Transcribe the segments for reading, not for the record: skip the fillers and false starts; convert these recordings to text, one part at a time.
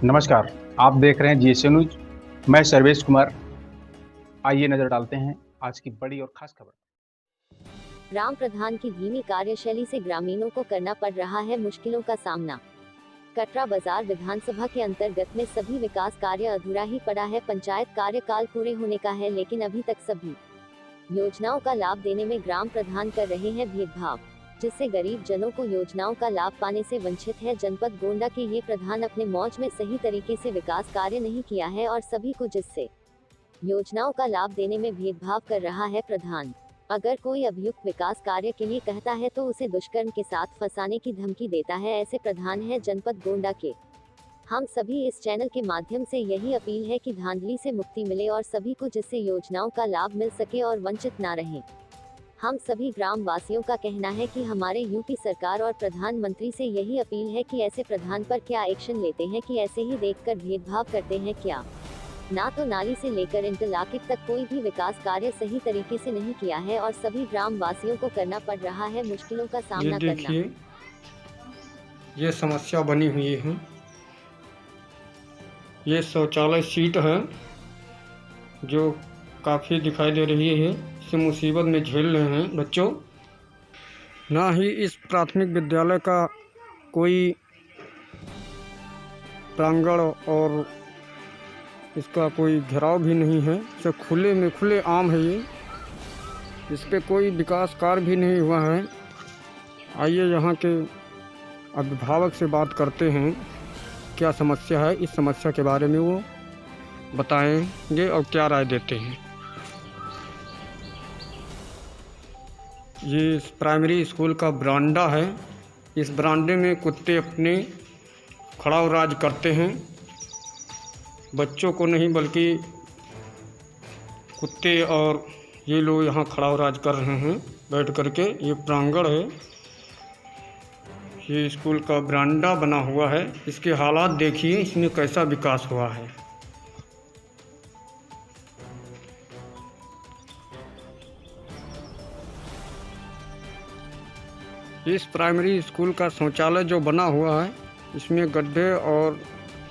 नमस्कार, आप देख रहे हैं जीएसए न्यूज़। मैं सर्वेश कुमार। आइए नज़र डालते हैं आज की बड़ी और खास खबर। ग्राम प्रधान की धीमी कार्यशैली से ग्रामीणों को करना पड़ रहा है मुश्किलों का सामना। कटरा बाजार विधानसभा के अंतर्गत में सभी विकास कार्य अधूरा ही पड़ा है। पंचायत कार्यकाल पूरे होने का है, लेकिन अभी तक सभी योजनाओं का लाभ देने में ग्राम प्रधान कर रहे हैं भेदभाव, जिससे गरीब जनों को योजनाओं का लाभ पाने से वंचित है। जनपद गोंडा के ये प्रधान अपने मौज में सही तरीके से विकास कार्य नहीं किया है और सभी को जिससे योजनाओं का लाभ देने में भेदभाव कर रहा है प्रधान। अगर कोई अभियुक्त विकास कार्य के लिए कहता है तो उसे दुष्कर्म के साथ फंसाने की धमकी देता है। ऐसे प्रधान है जनपद गोंडा के। हम सभी इस चैनल के माध्यम से यही अपील है कि धांधली से मुक्ति मिले और सभी को जिससे योजनाओं का लाभ मिल सके और वंचित ना रहे। हम सभी ग्राम वासियों का कहना है कि हमारे यूपी सरकार और प्रधानमंत्री से यही अपील है कि ऐसे प्रधान पर क्या एक्शन लेते हैं कि ऐसे ही देखकर भेदभाव करते हैं क्या। ना तो नाली से लेकर इंटरलॉकिंग तक कोई भी विकास कार्य सही तरीके से नहीं किया है और सभी ग्राम वासियों को करना पड़ रहा है मुश्किलों का ये सामना करना। देखिए, ये समस्या बनी हुई है। ये शौचालय सीट है जो काफ़ी दिखाई दे रही है। इससे मुसीबत में झेल रहे हैं बच्चों। ना ही इस प्राथमिक विद्यालय का कोई प्रांगण और इसका कोई घेराव भी नहीं है। सब खुले में खुले आम है ये। इस पे कोई विकास कार्य भी नहीं हुआ है। आइए यहाँ के अभिभावक से बात करते हैं, क्या समस्या है। इस समस्या के बारे में वो बताएंगे और क्या राय देते हैं। ये इस प्राइमरी स्कूल का बरामदा है। इस बरामदे में कुत्ते अपने खड़ाव राज करते हैं। बच्चों को नहीं बल्कि कुत्ते और ये लोग यहाँ खड़ाव राज कर रहे हैं बैठ करके। ये प्रांगण है, ये स्कूल का बरामदा बना हुआ है। इसके हालात देखिए, इसमें कैसा विकास हुआ है। इस प्राइमरी स्कूल का शौचालय जो बना हुआ है, इसमें गड्ढे और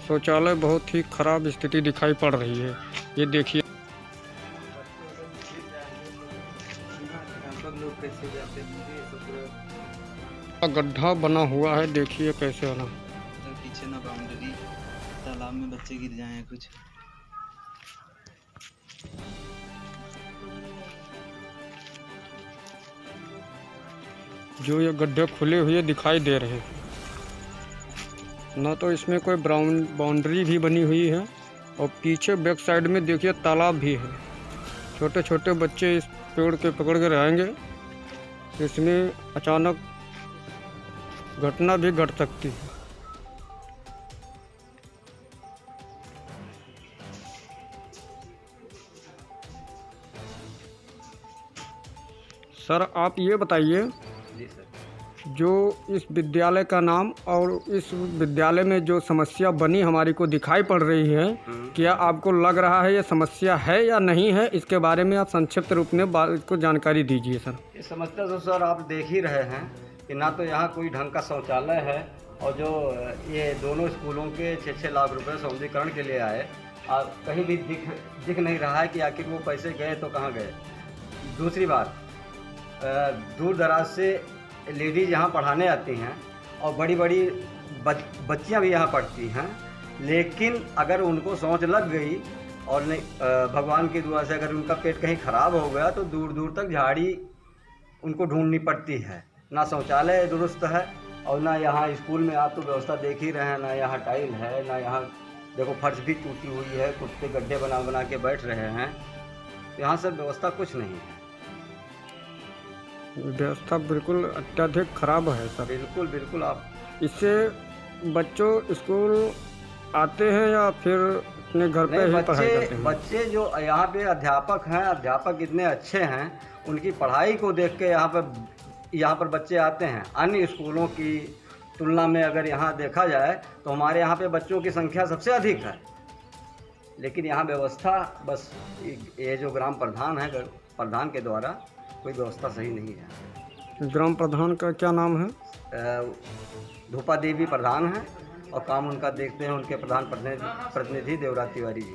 शौचालय बहुत ही खराब स्थिति दिखाई पड़ रही है। ये देखिए, गड्ढा बना हुआ है, देखिए कैसे बना। पीछे ना बाउंड्री, तालाब में बच्चे गिर जाए कुछ। जो ये गड्ढे खुले हुए दिखाई दे रहे हैं, ना तो इसमें कोई बाउंड्री भी बनी हुई है और पीछे बैक साइड में देखिए तालाब भी है। छोटे छोटे बच्चे इस पेड़ के पकड़ के रहेंगे तो इसमें अचानक घटना भी घट सकती है। सर, आप ये बताइए, जी सर। जो इस विद्यालय का नाम और इस विद्यालय में जो समस्या बनी हमारी को दिखाई पड़ रही है, क्या आपको लग रहा है ये समस्या है या नहीं है? इसके बारे में आप संक्षिप्त रूप में इसको जानकारी दीजिए सर। ये समस्या तो सर आप देख ही रहे हैं कि ना तो यहाँ कोई ढंग का शौचालय है, और जो ये दोनों स्कूलों के 6-6 लाख रुपए सौंदर्यीकरण के लिए आए, कहीं भी दिख नहीं रहा है कि आखिर वो पैसे गए तो कहाँ गए। दूसरी बात, दूर दराज से लेडीज़ यहाँ पढ़ाने आती हैं और बड़ी बड़ी बच्चियाँ भी यहाँ पढ़ती हैं, लेकिन अगर उनको शौच लग गई और नहीं, भगवान की दुआ से अगर उनका पेट कहीं ख़राब हो गया तो दूर दूर तक झाड़ी उनको ढूंढनी पड़ती है। ना शौचालय दुरुस्त है और ना यहाँ स्कूल में आप तो व्यवस्था देख ही रहे हैं, ना यहाँ टाइल है, ना यहाँ देखो फर्श भी टूटी हुई है, कुत्ते गड्ढे बना बना के बैठ रहे हैं। यहाँ सब व्यवस्था कुछ नहीं है। व्यवस्था बिल्कुल अत्यधिक खराब है सर। बिल्कुल बिल्कुल। आप इससे बच्चों स्कूल आते हैं या फिर अपने घर पे ही पढ़ाई करते हैं? बच्चे जो यहाँ पे अध्यापक हैं, अध्यापक इतने अच्छे हैं, उनकी पढ़ाई को देख के यहाँ पर बच्चे आते हैं। अन्य स्कूलों की तुलना में अगर यहाँ देखा जाए तो हमारे यहाँ पे बच्चों की संख्या सबसे अधिक है, लेकिन यहाँ व्यवस्था बस ये जो ग्राम प्रधान है, प्रधान के द्वारा कोई व्यवस्था सही नहीं है। ग्राम प्रधान का क्या नाम है? धूपा देवी प्रधान है और काम उनका देखते हैं उनके प्रधान प्रतिनिधि देवराज तिवारी जी।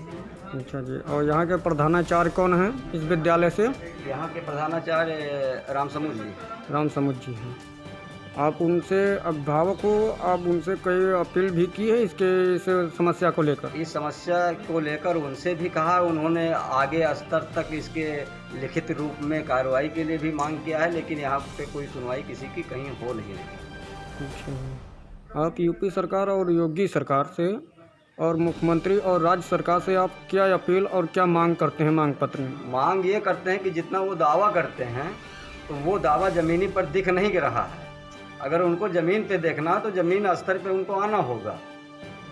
अच्छा जी, और यहाँ के प्रधानाचार्य कौन हैं इस विद्यालय से? यहाँ के प्रधानाचार्य राम समुद जी हैं। आप उनसे अभिभावक हो, आप उनसे कोई अपील भी की है इस समस्या को लेकर? इस समस्या को लेकर उनसे भी कहा, उन्होंने आगे स्तर तक इसके लिखित रूप में कार्रवाई के लिए भी मांग किया है, लेकिन यहाँ पे कोई सुनवाई किसी की कहीं हो नहीं रही। अच्छा, आप यूपी सरकार और योगी सरकार से और मुख्यमंत्री और राज्य सरकार से आप क्या अपील और क्या मांग करते हैं मांग पत्र में? मांग ये करते हैं कि जितना वो दावा करते हैं तो वो दावा ज़मीनी पर दिख नहीं रहा है। अगर उनको ज़मीन पे देखना तो ज़मीन स्तर पे उनको आना होगा,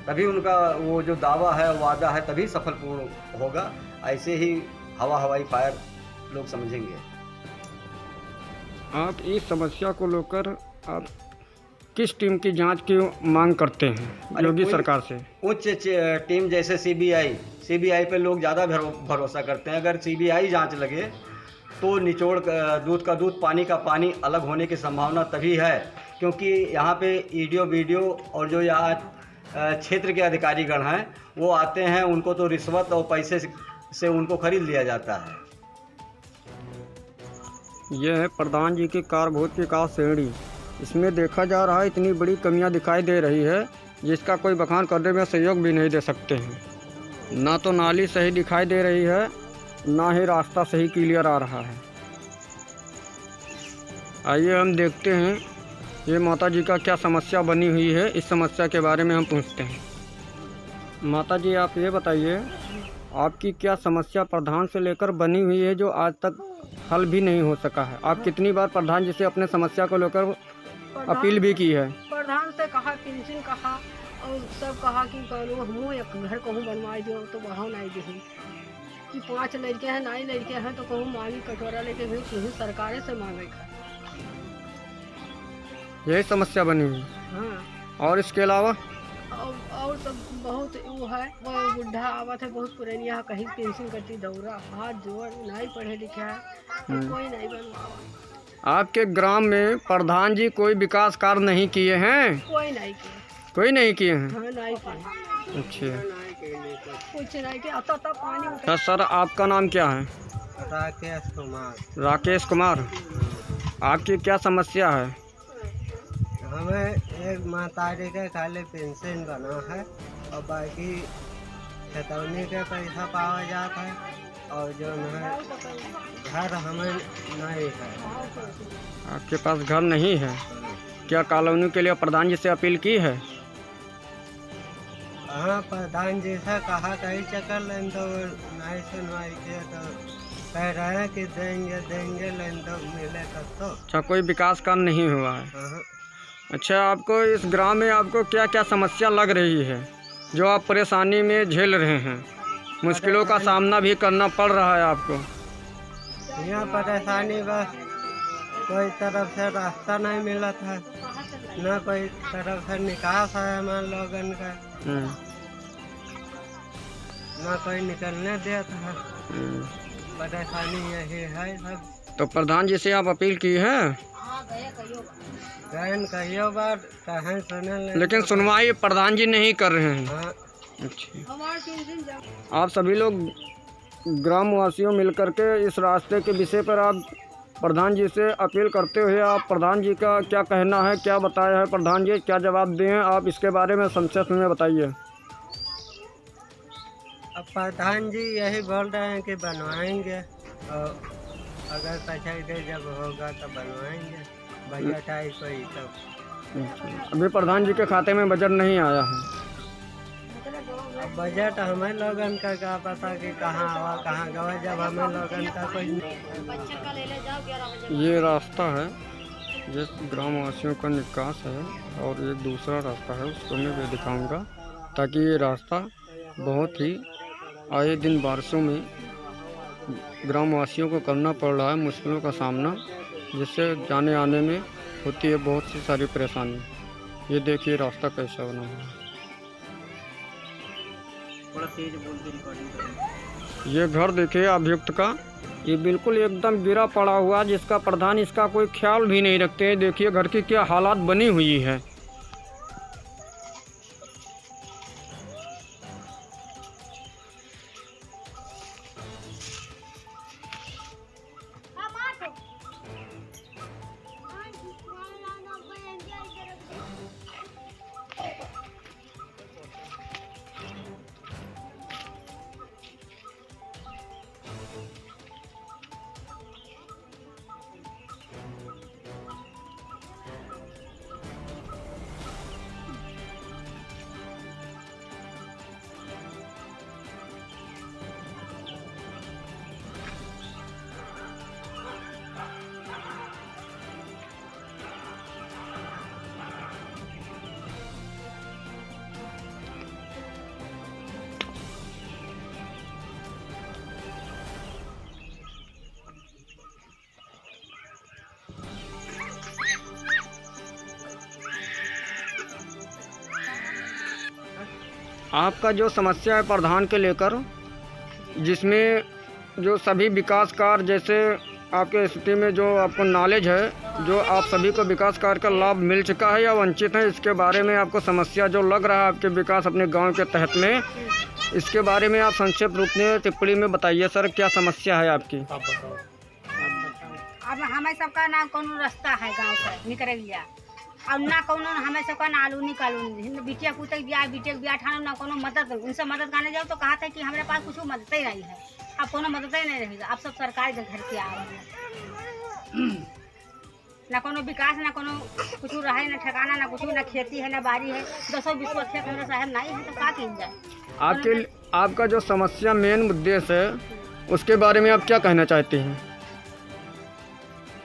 तभी उनका वो जो दावा है वादा है तभी सफलपूर्ण होगा। ऐसे ही हवाई फायर लोग समझेंगे। आप इस समस्या को लेकर आप किस टीम की जांच की मांग करते हैं योगी सरकार से? उच्च टीम जैसे सीबीआई पे लोग ज़्यादा भरोसा करते हैं। अगर सीबीआई जांच लगे तो निचोड़ दूध का दूध पानी का पानी अलग होने की संभावना तभी है, क्योंकि यहाँ पे ईडीओ वीडियो और जो यहाँ क्षेत्र के अधिकारीगण हैं वो आते हैं, उनको तो रिश्वत और पैसे से उनको खरीद लिया जाता है। यह है प्रधान जी की कार्यभूत विकास श्रेणी। इसमें देखा जा रहा है इतनी बड़ी कमियां दिखाई दे रही है जिसका कोई बखान करने में सहयोग भी नहीं दे सकते हैं। ना तो नाली सही दिखाई दे रही है, ना ही रास्ता सही क्लियर आ रहा है। आइए हम देखते हैं ये माता जी का क्या समस्या बनी हुई है, इस समस्या के बारे में हम पूछते हैं। माता जी आप ये बताइए, आपकी क्या समस्या प्रधान से लेकर बनी हुई है जो आज तक हल भी नहीं हो सका है? आप कितनी बार प्रधान जी से अपने समस्या को लेकर अपील भी की है? प्रधान से कहा, पेंशन कहा और सब कहा कि करो हम एक घर कहूँ बनवाई दो, तो वहाँ नहीं दी कि 5 लड़के हैं, 9 लड़के हैं, तो कहूँ मांगी कटोरा लेके भी कहीं सरकारे से मांगे। यही समस्या बनी हुई? हाँ। और इसके अलावा और सब बहुत वो है, वो बुढ़ा आवत है बहुत पुरानिया, कहीं पेंशन करती दौरा हाथ जोड़, नहीं पढ़े लिखे है तो कोई नहीं बनवा। आपके ग्राम में प्रधान जी कोई विकास कार्य नहीं किए हैं? कोई नहीं किए। कोई नहीं किए हैं? हाँ, नहीं किए। अच्छा, कुछ नहीं किया। आता पानी। सर आपका नाम क्या है? राकेश कुमार। राकेश कुमार, आपकी क्या समस्या है? हमें एक महतारी के खाली पेंशन बना है और बाकी खतौनी के पैसा पावा जाता है, और जो है घर हमें नहीं है। आपके पास घर नहीं है? क्या कॉलोनी के लिए प्रधान जी से अपील की है? हाँ, प्रधान जी से कहा कहीं चक्कर लें तो नहीं सुनवाई किया, तो कह रहे हैं कि देंगे लें तो मिलेगा तो। अच्छा, कोई विकास कार्य नहीं हुआ है? हाँ। अच्छा, आपको इस ग्राम में आपको क्या क्या समस्या लग रही है जो आप परेशानी में झेल रहे हैं, मुश्किलों का सामना भी करना पड़ रहा है आपको? यहाँ परेशानी बस कोई तरफ से रास्ता नहीं मिला था, न कोई तरफ से निकास है हमारे लोगन का, न कोई निकलने दिया था। परेशानी यही है सब। तो प्रधान जी से आप अपील की है? कहियो बार कहें सुने, लेकिन सुनवाई प्रधान जी नहीं कर रहे हैं। हाँ। अच्छा, आप सभी लोग ग्रामवासियों मिलकर के इस रास्ते के विषय पर आप प्रधान जी से अपील करते हुए आप प्रधान जी का क्या कहना है, क्या बताया है प्रधान जी, क्या जवाब दिए हैं, आप इसके बारे में संक्षेप में बताइए। अब प्रधान जी यही बोल रहे हैं कि बनवाएंगे, और अगर पैसा जब होगा तो बनवाएंगे, बजट आई कोई तब। अभी प्रधान जी के खाते में बजट नहीं आया है? अब बजट हमें लोगन का क्या पता कि कहाँ आवा कहाँ गवा, जब हमें लोगन का कोई। ये रास्ता है जिस ग्रामवासियों का निकास है, और ये दूसरा रास्ता है उसको मैं भी दिखाऊंगा, ताकि ये रास्ता बहुत ही आए दिन बारिशों में ग्रामवासियों को करना पड़ रहा है मुश्किलों का सामना, जिससे जाने आने में होती है बहुत सी सारी परेशानी। ये देखिए रास्ता कैसा बना हुआ है। थोड़ा तेज बोल के रिकॉर्डिंग करें। ये घर देखिए अभियुक्त का, ये बिल्कुल एकदम गिरा पड़ा हुआ, जिसका प्रधान इसका कोई ख्याल भी नहीं रखते हैं। देखिए घर की क्या हालात बनी हुई है। आपका जो समस्या है प्रधान के लेकर, जिसमें जो सभी विकास कार्य जैसे आपके स्थिति में जो आपको नॉलेज है, जो आप सभी को विकास कार्य का लाभ मिल चुका है या वंचित है, इसके बारे में आपको समस्या जो लग रहा है आपके विकास अपने गांव के तहत में, इसके बारे में आप संक्षिप्त रूप में टिप्पणी में बताइए सर, क्या समस्या है आपकी? अब हमें सबका ना कोनो रास्ता है गांव से निकल गया, और ना कोनो हमें सबका ना आलूनी कालूनी बिटिया पुतक बिया ठानो ना कोनो मदद, उनसे मदद करने जाओ तो कहा था कि हमारे पास कुछ मदद ही नहीं है, अब कोनो मदद ही नहीं रहेगा। अब सब सरकार के घर से आ रहे हैं, ना कोनो विकास ना कोनो कुछ रहे, ना ठिकाना ना कुछ, ना खेती है ना बाड़ी है, 200-20 खेत हमारे साहब नहीं है तो क्या किया जाए। आपका जो समस्या मेन उद्देश्य है उसके बारे में आप क्या कहना चाहते हैं?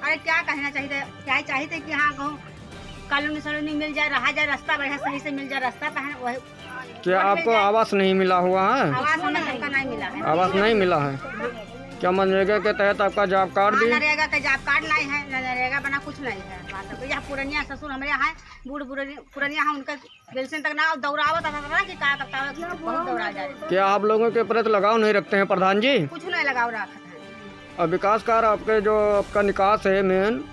अरे क्या कहना चाहिए, क्या चाहिए कि हाँ कहूँ कॉलोनी सलोनी मिल जाए, रहा जाए, रास्ता बढ़िया सही से मिल जाए, रास्ता वही। क्या आपको आवास नहीं मिला हुआ है? आवास हमें सबका नहीं मिला है। आवास नहीं मिला है? क्या मनरेगा के तहत आपका जॉब कार्ड भी? मनरेगा का जॉब कार्ड नहीं है, मनरेगा बना कुछ नहीं है। यहाँ पुरनिया ससुर हमारे यहाँ बूढ़ पुरनिया है, उनका पेंशन तक ना दौड़ावत था कि क्या करता है, बहुत दौड़ा जाए। क्या आप लोगों के प्रति लगाव नहीं रखते हैं प्रधान जी? कुछ नहीं लगाव रखा है। और विकास कार्य आपके जो आपका निकास है मेन,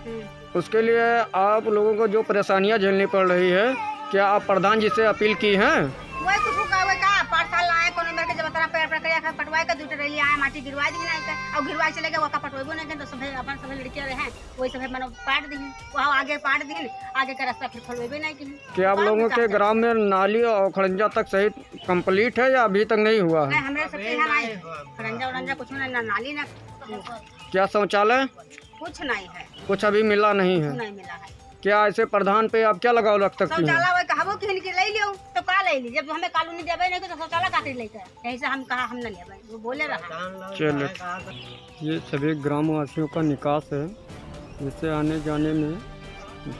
उसके लिए आप लोगों को जो परेशानियां झेलनी पड़ रही है, क्या आप प्रधान जी से अपील की हैं? वही कुछ का 5 साल आए कोनो मेरे के जब तरह पेड़ प्रक्रिया पटवाए का दूटे रही आए, माटी गिरवा दी नहीं का, और गिरवा चले गए वो का पटवाबो नहीं के, तो सब अपन सब लड़कियां रहे वही सब मनो पाट दी, वहां आगे पाट दी, आगे का रास्ता फिर खोलबे नहीं की। क्या आप लोगों के ग्राम में नाली और खड़ंजा तक सही कंप्लीट है या अभी तक नहीं हुआ है? नहीं, हमारे सबके यहाँ नहीं, खड़ंजा उड़ंजा कुछ नहीं, ना नाली ना क्या शौचालय कुछ नहीं है, कुछ अभी मिला नहीं है? नहीं मिला है। क्या ऐसे प्रधान पे आप क्या लगाव रख सकती हैं? शौचालय कहबो कि इनके ले लियो तो का ले ली, जब हमें कानूनी देबे नहीं तो शौचालय काटे लेके, यही से हम कहा हम न लेबे, वो बोले रहा। चलिए, ये सभी ग्रामवासियों का निकास है, जिससे आने जाने में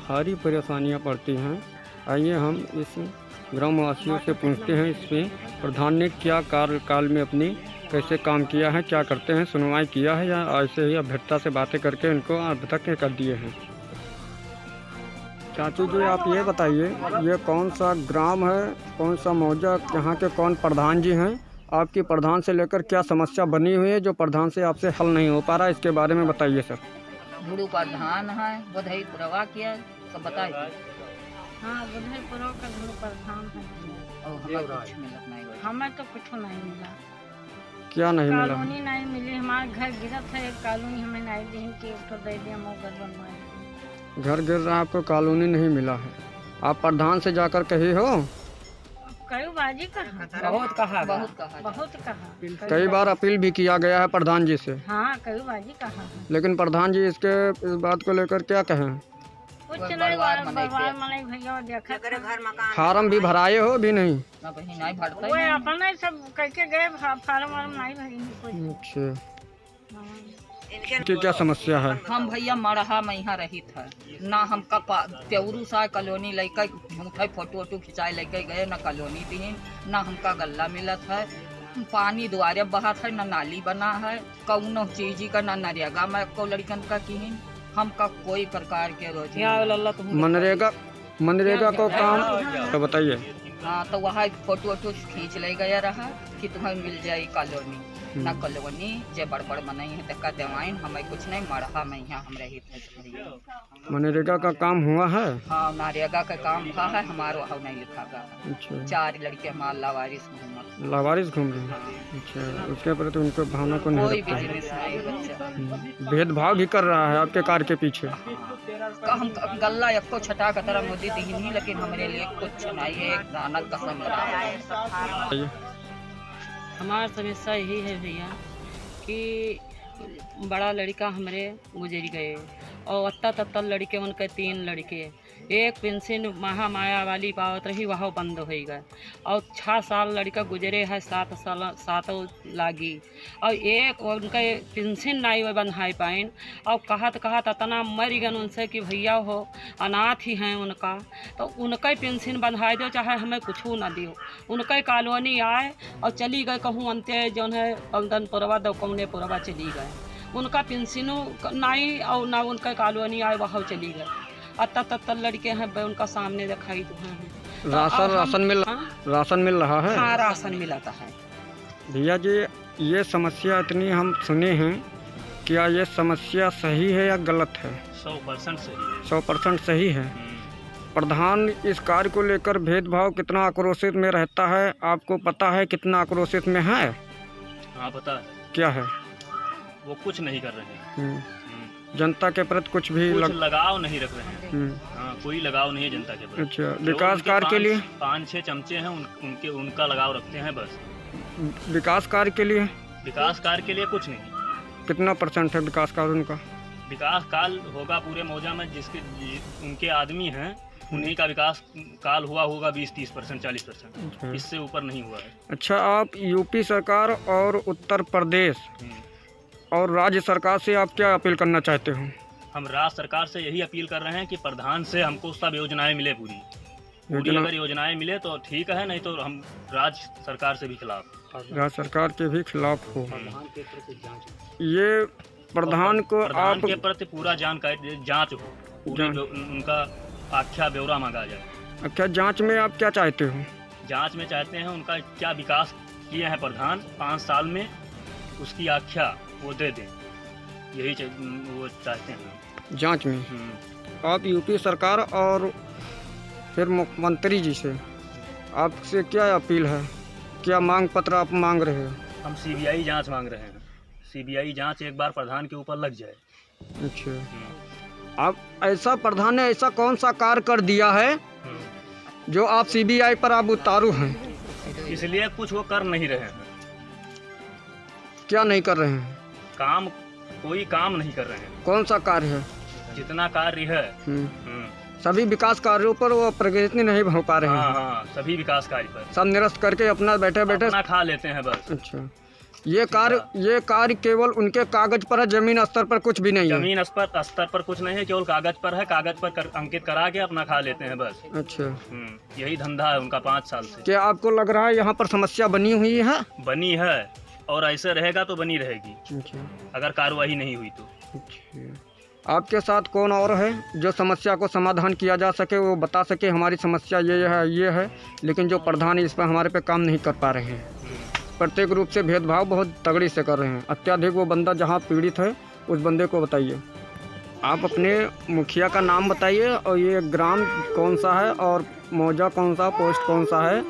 भारी परेशानियां पड़ती हैं। आइए हम इस ग्रामवासियों से पूछते हैं इसमें प्रधान ने क्या कार्यकाल में अपनी कैसे काम किया है, क्या करते हैं, सुनवाई किया है या ऐसे ही अभ्यर्थता से बातें करके इनको अब तक कर दिए हैं। चाचू जी आप ये बताइए, ये कौन सा ग्राम है, कौन सा मौजा, यहाँ के कौन प्रधान जी हैं, आपकी प्रधान से लेकर क्या समस्या बनी हुई है जो प्रधान से आपसे हल नहीं हो पा रहा, इसके बारे में बताइए सर। बूढ़ू प्रधान है, बधाई पुरवा किया सब बताइए। हाँ, बधाई पुरवा का बूढ़ू प्रधान है, हमें तो कुछ नहीं मिला। क्या नहीं मिला? कॉलोनी नहीं मिली, हमारे घर गिरत है, एक कॉलोनी हमें नहीं दी कि तो दे दिया, घर बनवाए। घर गिर रहा, आपको कॉलोनी नहीं मिला है, आप प्रधान से जाकर कही हो? कई बाजी कहा, बहुत कहा, कई बार अपील भी किया गया है प्रधान जी से। हाँ, कई बाजी कहा, लेकिन प्रधान जी इस बात को लेकर क्या कहें? कुछ नहीं भैया देखा, फार्म भी भराए हो? भी नहीं, वो अपने सब करके गए, फार्म वार्म नहीं भरी। अच्छा, इनकी क्या समस्या है? हम भैया मरहा में यहाँ रही था ना, हमका प्यौरू सा कॉलोनी लेकर मुठे फोटो वोटो खिंचाए लेके गए, ना कॉलोनी दीन, ना हमका गल्ला मिला था, पानी द्वारे बहा था, ना नाली बना है, कौनो चीज का ना नरेगा में को लड़कन का किन, हमका कोई प्रकार के रोज मनरेगा को काम तो बताइए। हाँ, तो वहाँ फोटो वोटो खींच ले गया रहा कि तुम्हें मिल जाए कॉलोनी, ना कॉलोनी जे बड़ मनाई है तक देवाइन, हमें कुछ नहीं, मरहा में यहाँ हम रही थे। मनरेगा का काम हुआ है? हाँ, नरेगा का काम हुआ है, हमारे वहाँ नहीं लिखा गया। अच्छा, 4 लड़के हमारे लावारिस घूम रहे हैं। अच्छा, उसके प्रति उनको भावना को नहीं रखते, भेदभाव भी कर रहा है आपके कार्य के पीछे। हम गल्ला एको छटा का तरह मोदी दीनी, लेकिन हमारे लिए कुछ नहीं है, एक दाना कसम रहा। हमारा समस्या यही है भैया कि बड़ा लड़का हमारे गुजर गए, और अत्ता तत्ता लड़के उनके 3 लड़के, एक पेंशन महामाया वाली पावत रही वह बंद हो गए, और 6 साल लड़का गुजरे है, 7 साल लागी, और एक उनका पेंशन नहीं वो बंधाई पाइन, और कहत इतना मर गन उनसे कि भैया हो अनाथ ही हैं उनका, तो उनका पेंशन बंधाई दो, चाहे हमें कुछ ना दियो, उनका कॉलोनी आए और चली गए कहूँ अंत्य जो है पलदनपुरवा दौकौने पुरवा चली गए, उनका पेंशनों नहीं और ना उनका कॉलोनी आए वहाँ चली गए, अत्ता तत्ता लड़के हैं उनका सामने दिखाई तो हैं, राशन मिल रहा है। हाँ, राशन मिलाता है। भैया जी, ये समस्या इतनी हम सुने हैं, क्या ये समस्या सही है या गलत है? 100% सही है। 100% सही है। प्रधान इस कार्य को लेकर भेदभाव कितना आक्रोशित में रहता है, आपको पता है कितना आक्रोशित में है? हाँ पता है। क्या है? वो कुछ नहीं कर रहे हैं। जनता के प्रति कुछ भी लगाव नहीं रख रहे हैं। हाँ, कोई लगाव नहीं है जनता के प्रति। अच्छा, विकास कार्य के लिए 5-6 चमचे हैं, उनका लगाव रखते हैं बस। विकास कार्य के लिए? विकास कार्य के लिए कुछ नहीं। कितना % है विकास कार्य उनका? विकास काल होगा पूरे मौजा में उनके आदमी हैं, उन्हीं का विकास काल हुआ होगा 20-30%, 40%। इससे ऊपर नहीं हुआ है। अच्छा, आप यूपी सरकार और उत्तर प्रदेश और राज्य सरकार से आप क्या अपील करना चाहते हो? हम राज्य सरकार से यही अपील कर रहे हैं कि प्रधान से हमको सब योजनाएं मिले, पूरी अगर योजनाएं मिले तो ठीक है, नहीं तो हम राज्य सरकार से भी खिलाफ, राज्य सरकार के भी खिलाफ हो। ये प्रधान को प्रधान के प्रति पूरा जानकारी जांच हो, उनका आख्या ब्यौरा मांगा जाए। अच्छा, जांच में आप क्या चाहते हो? जांच में चाहते हैं उनका क्या विकास किए हैं प्रधान 5 साल में, उसकी आख्या वो दे दें, यही वो चाहते हैं जांच में। आप यूपी सरकार और फिर मुख्यमंत्री जी से आपसे क्या अपील है, क्या मांग पत्र आप मांग रहे हो? हम CBI जांच मांग रहे हैं। CBI जांच एक बार प्रधान के ऊपर लग जाए। अच्छा, आप ऐसा प्रधान ने ऐसा कौन सा कार्य कर दिया है जो आप CBI पर आप उतारू हैं? इसलिए कुछ वो कर नहीं रहे हैं। क्या नहीं कर रहे हैं? कोई काम नहीं कर रहे हैं। कौन सा कार्य है? जितना कार्य है सभी विकास कार्यों पर वो प्रगति नहीं हो पा रहे हैं। हाँ, सभी विकास कार्य पर सब निरस्त करके अपना बैठे अपना खा लेते हैं बस। अच्छा, ये कार्य केवल उनके कागज पर है, जमीन स्तर पर कुछ भी नहीं है। जमीन स्तर पर कुछ नहीं है, केवल कागज पर है, कागज पर अंकित करा के अपना खा लेते हैं बस। अच्छा, यही धंधा है उनका 5 साल से। क्या आपको लग रहा है यहाँ पर समस्या बनी हुई है? बनी है, और ऐसे रहेगा तो बनी रहेगी। अगर कार्रवाई नहीं हुई तो। आपके साथ कौन और है जो समस्या को समाधान किया जा सके, वो बता सके हमारी समस्या ये है, लेकिन जो प्रधान इस पर हमारे पे काम नहीं कर पा रहे हैं। प्रत्येक रूप से भेदभाव बहुत तगड़ी से कर रहे हैं। अत्याधिक वो बंदा जहाँ पीड़ित है उस बंदे को बताइए। आप अपने मुखिया का नाम बताइए, और ये ग्राम कौन सा है, और मौजा कौन सा, पोस्ट कौन सा है,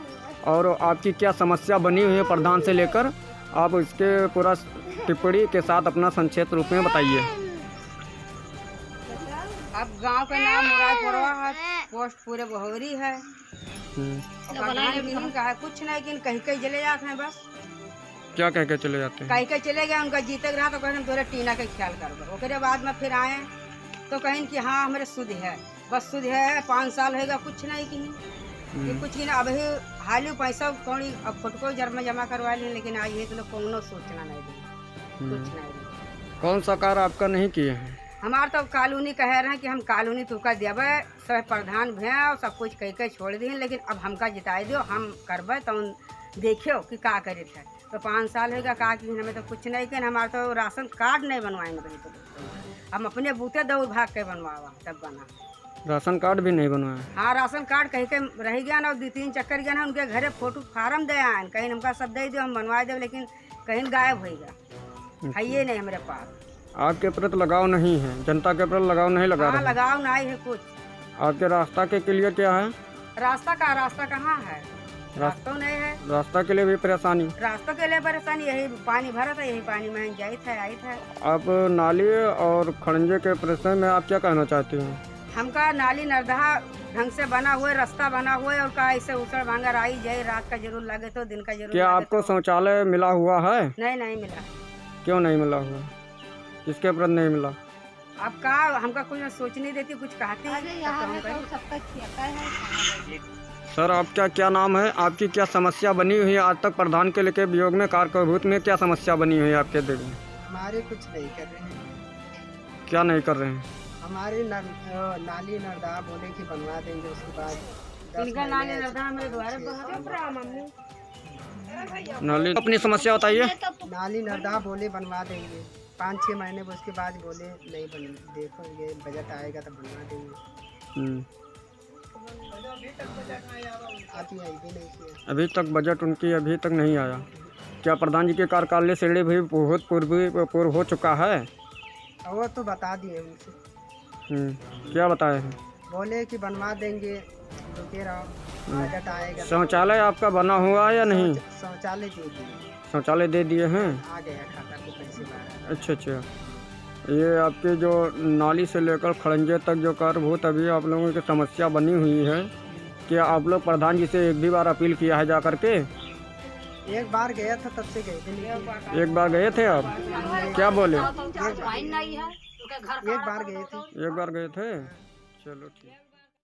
और आपकी क्या समस्या बनी हुई है प्रधान से लेकर, आप इसके पूरा टिप्पणी के साथ अपना संक्षिप्त रूप में बताइए। अब गांव का नाम मुरादपुरवा है, पोस्ट पूरे बहोरी है, प्रधान का है कुछ नहीं, कि कहीं कहीं चले जाते हैं बस। क्या कह के चले जाते हैं? कहीं कहीं चले गए, उनका जीते रहा तो कहीं तोरे टीना का ख्याल कर, उसके बाद में फिर आए तो कहीं कि हाँ हमारे शुद्ध है, बस शुद्ध है, 5 साल होगा, कुछ नहीं कहीं कुछ नहीं। अब हाली पैसा कौड़ी अब फुटको जमा करवा ली, लेकिन आज ये तो लोग कोनो सोचना नहीं दी, कुछ नहीं। कौन सा कार्य आपका नहीं किए हैं? हमारे तो कॉलोनी कह रहे हैं कि हम कॉलोनी तुका देवे, सब प्रधान भैया और सब कुछ कह के छोड़ दी, लेकिन अब हमका जिताए दो, हम करबे तो देखियो कि का करे थे। तो 5 साल होगा का कि हमें तो कुछ नहीं के, हमारे तो राशन कार्ड नहीं बनवाए, तो हम अपने बूते दौड़ भाग के बनवावा, तब बना। राशन कार्ड भी नहीं बनवाया? हाँ, राशन कार्ड कहीं के रह गया ना, 2-3 चक्कर गया ना, उनके घरे फोटो फार्म दे आए, कहीं हमका सब दे दो, हम बनवा दे, लेकिन कहीं गायब होगा, है ये नहीं हमारे पास। आपके प्रति लगाव नहीं है, जनता के प्रति लगाव नहीं लगा रहे? लगाव नहीं है कुछ। आपके रास्ता के लिए क्या है? रास्ता कहाँ है? रास्ता नहीं है। रास्ता के लिए भी परेशानी? रास्ता के लिए परेशानी, यही पानी भरा था, यही पानी में जाई था आई था। आप नाली और खड़ंजे के प्रश्न में आप क्या कहना चाहते हैं? हमका नाली नर्दहा ढंग से बना हुआ, रास्ता बना हुआ है, और का ऐसे उछड़ भांगर आई जाए, रात का जरूर लगे तो दिन का जरूर। क्या आपको शौचालय मिला हुआ है? नहीं मिला। क्यों नहीं मिला हुआ? किसके प्रति नहीं मिला? अब का हमका कुछ सोच नहीं देती, कुछ कहती है। सर, आपका क्या नाम है? आपकी क्या समस्या बनी हुई है आज तक प्रधान के लेके वियोग में, कार्यभूत में क्या समस्या बनी हुई है आपके दिल में? हमारे कुछ नहीं कर रहे हैं। क्या नहीं कर रहे हैं? हमारी नाली नर्दा बोले कि बनवा देंगे, उसके बाद नाली। अपनी समस्या बताइए। नाली नर्दा बोले बनवा देंगे, 5-6 महीने, उसके बाद बोले नहीं देखो ये बजट आएगा तो बनवा देंगे। अभी तक बजट उनकी अभी तक नहीं आया। क्या प्रधान जी के कार्यकाल से भी बहुत पूर्व हो चुका है? वो तो बता दिए उनसे। क्या बताए हैं? बोले कि बनवा देंगे, रुके रहो, बजट आएगा। शौचालय आपका बना हुआ है या नहीं? शौचालय दे दिए। शौचालय दे दिए हैं? आ गया खाता को पैसे। अच्छा अच्छा। ये आपके जो नाली से लेकर खड़ंजे तक जो कार्यभूत अभी आप लोगों की समस्या बनी हुई है, क्या आप लोग प्रधान जी से एक भी बार अपील किया है जा करके? एक बार गया था, तब से गए थे। एक बार गए थे आप? क्या बोले? एक बार गए थे। एक बार गए थे। चलो ठीक।